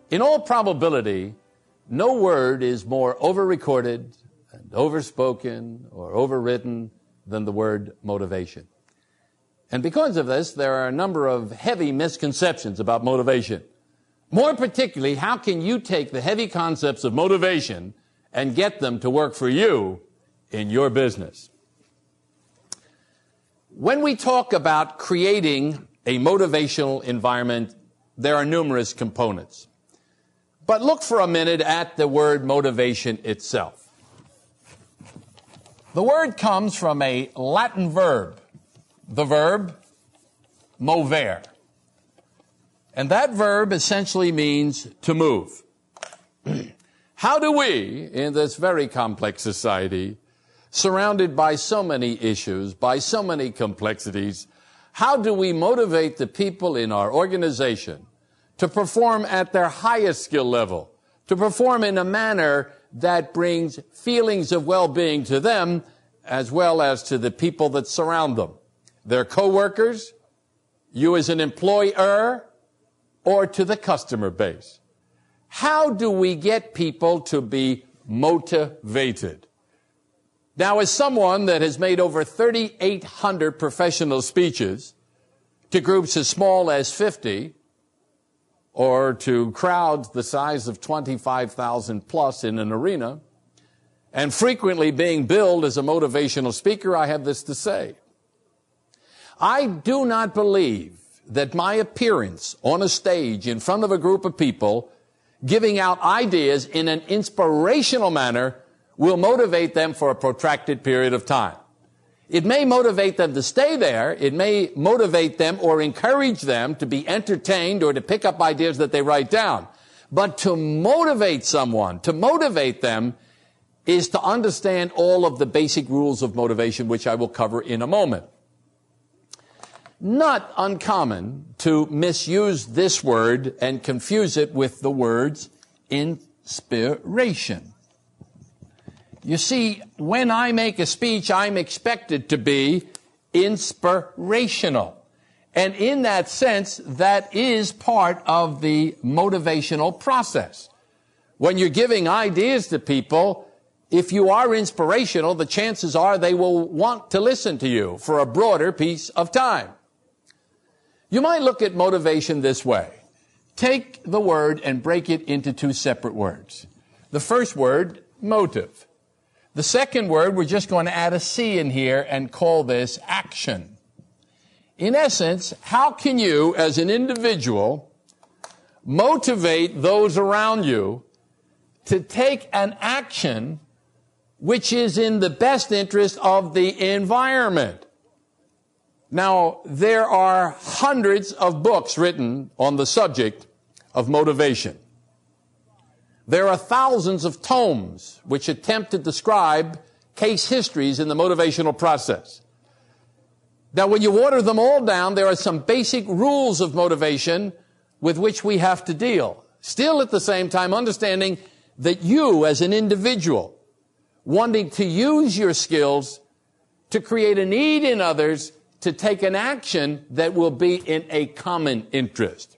In all probability, no word is more over-recorded and over-spoken or overwritten than the word motivation. And because of this, there are a number of heavy misconceptions about motivation. More particularly, how can you take the heavy concepts of motivation and get them to work for you in your business? When we talk about creating a motivational environment, there are numerous components. But look for a minute at the word motivation itself. The word comes from a Latin verb, the verb movere. And that verb essentially means to move. How do we, in this very complex society, surrounded by so many issues, by so many complexities, how do we motivate the people in our organization to perform at their highest skill level, to perform in a manner that brings feelings of well-being to them as well as to the people that surround them, their co-workers, you as an employer, or to the customer base? How do we get people to be motivated? Now, as someone that has made over 3,800 professional speeches to groups as small as 50 or to crowds the size of 25,000 plus in an arena, and frequently being billed as a motivational speaker, I have this to say. I do not believe that my appearance on a stage in front of a group of people giving out ideas in an inspirational manner will motivate them for a protracted period of time. It may motivate them to stay there. It may motivate them or encourage them to be entertained or to pick up ideas that they write down. But to motivate someone, to motivate them, is to understand all of the basic rules of motivation, which I will cover in a moment. Not uncommon to misuse this word and confuse it with the words inspiration. You see, when I make a speech, I'm expected to be inspirational. And in that sense, that is part of the motivational process. When you're giving ideas to people, if you are inspirational, the chances are they will want to listen to you for a broader piece of time. You might look at motivation this way. Take the word and break it into two separate words. The first word, motive. The second word, we're just going to add a C in here and call this action. In essence, how can you, as an individual, motivate those around you to take an action which is in the best interest of the environment? Now, there are hundreds of books written on the subject of motivation. There are thousands of tomes which attempt to describe case histories in the motivational process. Now, when you water them all down, there are some basic rules of motivation with which we have to deal. Still, at the same time, understanding that you, as an individual, wanting to use your skills to create a need in others, to take an action that will be in a common interest.